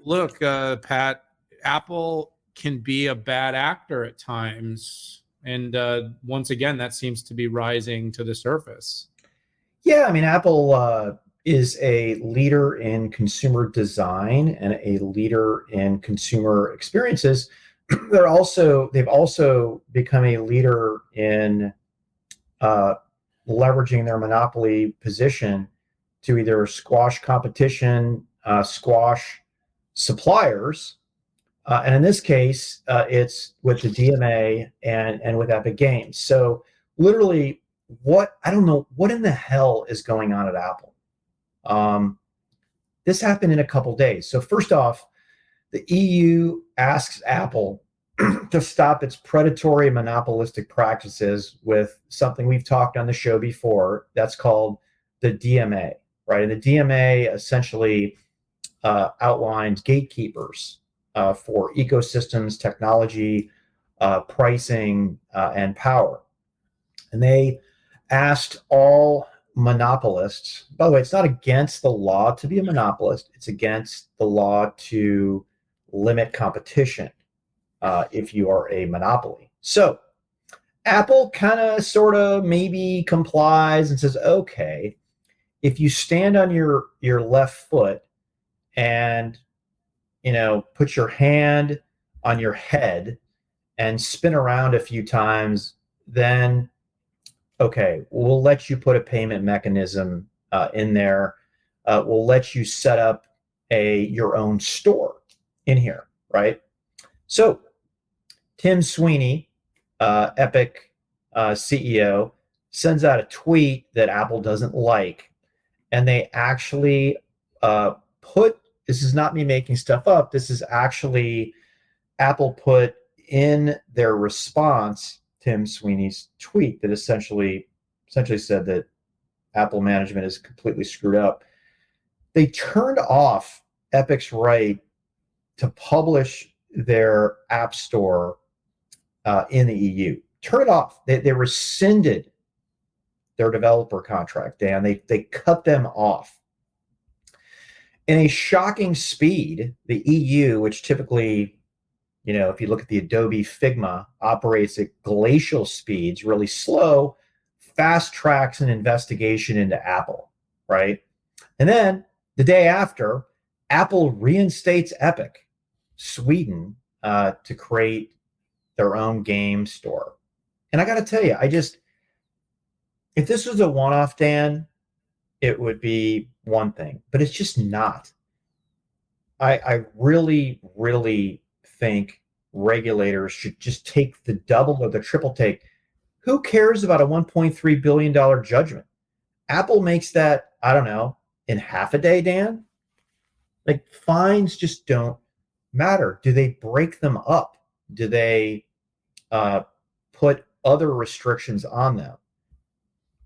look, Pat, Apple can be a bad actor at times. And once again, that seems to be rising to the surface. Yeah, I mean, Apple is a leader in consumer design and a leader in consumer experiences. They've also become a leader in uh, leveraging their monopoly position to either squash competition, squash suppliers, and in this case, it's with the DMA and with Epic Games. So literally, what I don't know what in the hell is going on at Apple. Um, this happened in a couple days. So first off, the EU asks Apple to stop its predatory monopolistic practices with something we've talked on the show before. That's called the DMA, right? And the DMA essentially outlines gatekeepers for ecosystems, technology, pricing, and power. And they asked all monopolists, by the way, it's not against the law to be a monopolist, it's against the law to limit competition if you are a monopoly. So Apple kind of sort of maybe complies and says, okay, if you stand on your left foot and put your hand on your head and spin around a few times, then okay, we'll let you put a payment mechanism in there. We'll let you set up your own store in here, right? So Tim Sweeney, Epic CEO, sends out a tweet that Apple doesn't like, and they actually put, this is not me making stuff up, this is actually Apple put in their response Tim Sweeney's tweet that essentially said that Apple management is completely screwed up. They turned off Epic's right to publish their app store in the EU. Turn it off. They rescinded their developer contract, Dan. They cut them off. In a shocking speed, the EU, which typically, if you look at the Adobe Figma, operates at glacial speeds, really slow, fast tracks an investigation into Apple, right? And then the day after, Apple reinstates Epic, Sweden, to create their own game store. And I got to tell you, if this was a one-off, Dan, it would be one thing, but it's just not. I really, really think regulators should just take the double or the triple take. Who cares about a $1.3 billion judgment? Apple makes that, I don't know, in half a day, Dan. Like, fines just don't matter. Do they break them up? Do they put other restrictions on them?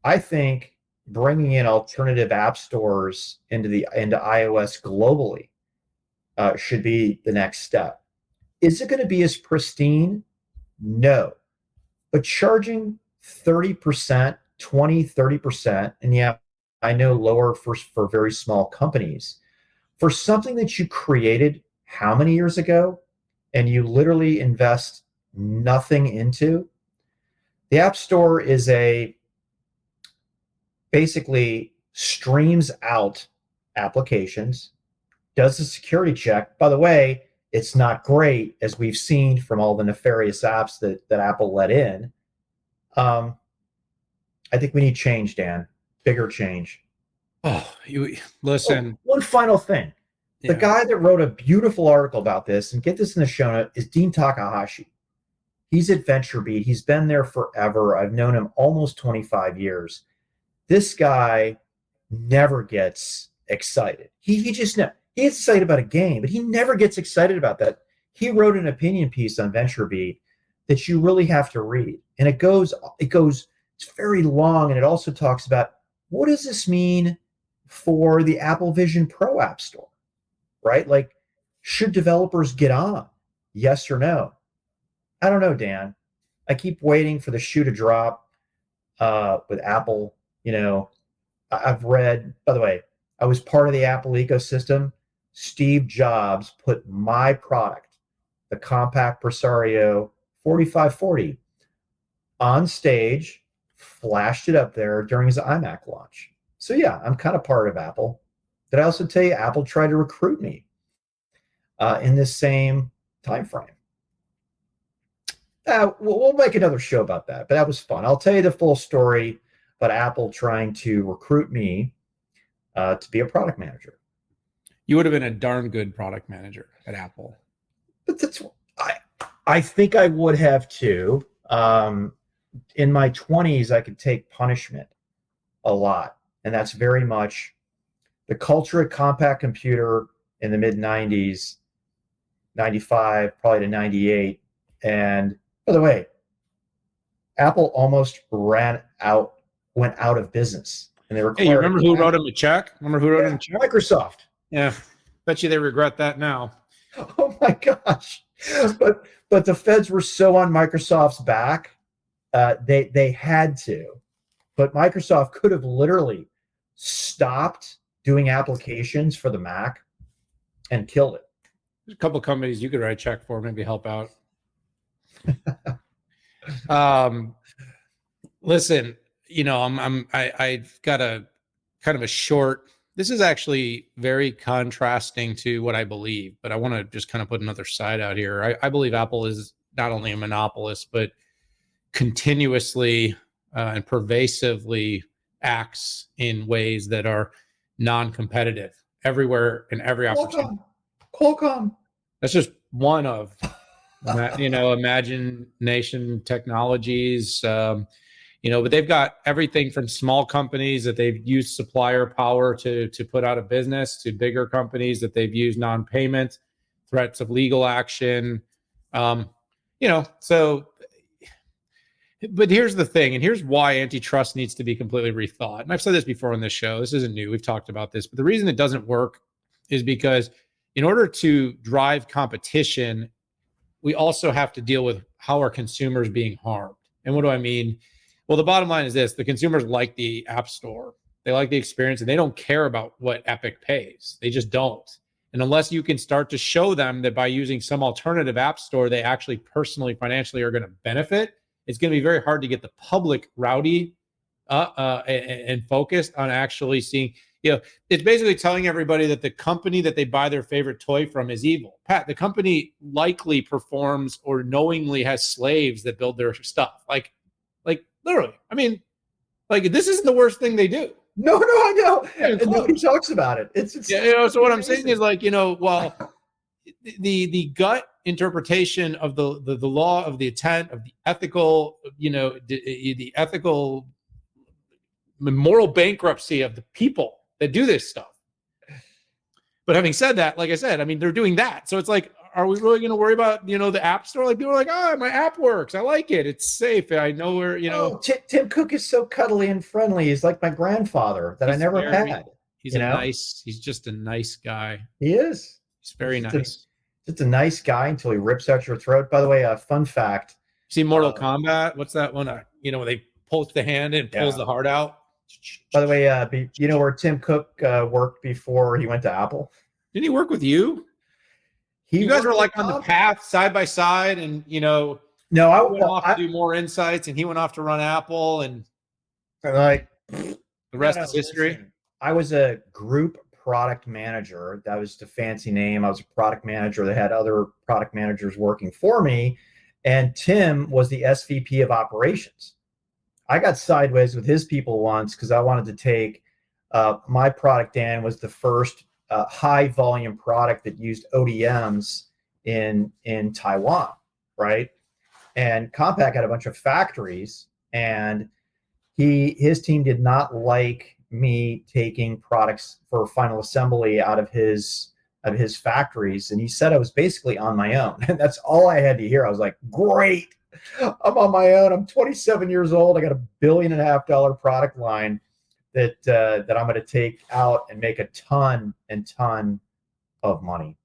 I think bringing in alternative app stores into iOS globally should be the next step. Is it going to be as pristine? No. But charging 30%, 20, 30%, and yeah, I know lower for very small companies, for something that you created how many years ago and you literally invest nothing into? The App Store is basically streams out applications, does a security check. By the way, it's not great, as we've seen from all the nefarious apps that Apple let in. I think we need change, Dan. Bigger change. Oh, you listen. One final thing. The guy that wrote a beautiful article about this, and get this in the show note, is Dean Takahashi. He's at VentureBeat. He's been there forever. I've known him almost 25 years. This guy never gets excited. He just never. He gets excited about a game, but he never gets excited about that. He wrote an opinion piece on VentureBeat that you really have to read. And it's very long, and it also talks about what does this mean for the Apple Vision Pro App Store, right? Like, should developers get on? Yes or no? I don't know, Dan. I keep waiting for the shoe to drop with Apple. I've read, by the way, I was part of the Apple ecosystem Steve Jobs put my product, the Compact Presario 4540, on stage, flashed it up there during his iMac launch. So yeah, I'm kind of part of Apple. Did I also tell you Apple tried to recruit me in this same time frame? We'll make another show about that, but that was fun. I'll tell you the full story about Apple trying to recruit me to be a product manager. You would have been a darn good product manager at Apple. But I think I would have too. In my 20s, I could take punishment a lot, and that's very much the culture at Compact Computer in the mid 90s, 95, probably to 98. And by the way, Apple almost went out of business, and they required. Hey, you remember who wrote him a check? Microsoft. Yeah, bet you they regret that now. Oh my gosh! But the feds were so on Microsoft's back, they had to. But Microsoft could have literally stopped doing applications for the Mac and killed it. There's a couple companies you could write a check for, maybe help out. Listen, I've got a kind of a short. This is actually very contrasting to what I believe, but I want to just kind of put another side out here. I believe Apple is not only a monopolist, but continuously and pervasively acts in ways that are non-competitive everywhere in every opportunity. Qualcomm. That's just one of, Imagination Technologies. But they've got everything from small companies that they've used supplier power to put out of business to bigger companies that they've used non-payment, threats of legal action. But here's the thing, and here's why antitrust needs to be completely rethought. And I've said this before on this show. This isn't new. We've talked about this. But the reason it doesn't work is because in order to drive competition, we also have to deal with how are consumers being harmed. And what do I mean? Well, the bottom line is this. The consumers like the App Store. They like the experience, and they don't care about what Epic pays. They just don't. And unless you can start to show them that by using some alternative App Store, they actually personally, financially are going to benefit, it's going to be very hard to get the public rowdy and focused on actually seeing, it's basically telling everybody that the company that they buy their favorite toy from is evil. Pat, the company likely performs or knowingly has slaves that build their stuff. Like literally. I mean, this isn't the worst thing they do. No, I know. And nobody talks about it. So what I'm saying is the gut interpretation of the law, of the intent, of the ethical, the ethical moral bankruptcy of the people that do this stuff. But having said that, like I said, I mean, they're doing that. So it's like, are we really going to worry about, the App Store? Like people are like, oh, my app works. I like it. It's safe. I know where, Tim Cook is so cuddly and friendly. He's like my grandfather that I never had. He's just a nice guy. He is. He's very nice. Just a nice guy until he rips out your throat. By the way, a fun fact. See Mortal Kombat? What's that one? When they pulls the hand and pulls the heart out. By the way, where Tim Cook worked before he went to Apple? Didn't he work with you? You guys were like on the path side by side, and No, I went off to do more insights, and he went off to run Apple, and the rest is history. Listen, I was a group product manager. That was the fancy name. I was a product manager that had other product managers working for me, and Tim was the SVP of operations. I got sideways with his people once because I wanted to take my product. Dan was the first high volume product that used ODMs in Taiwan, right? And Compaq had a bunch of factories, and his team did not like me taking products for final assembly out of his factories, and he said I was basically on my own. And that's all I had to hear. I was like, great, I'm on my own. I'm 27 years old. I got $1.5 billion product line that I'm going to take out and make a ton of money.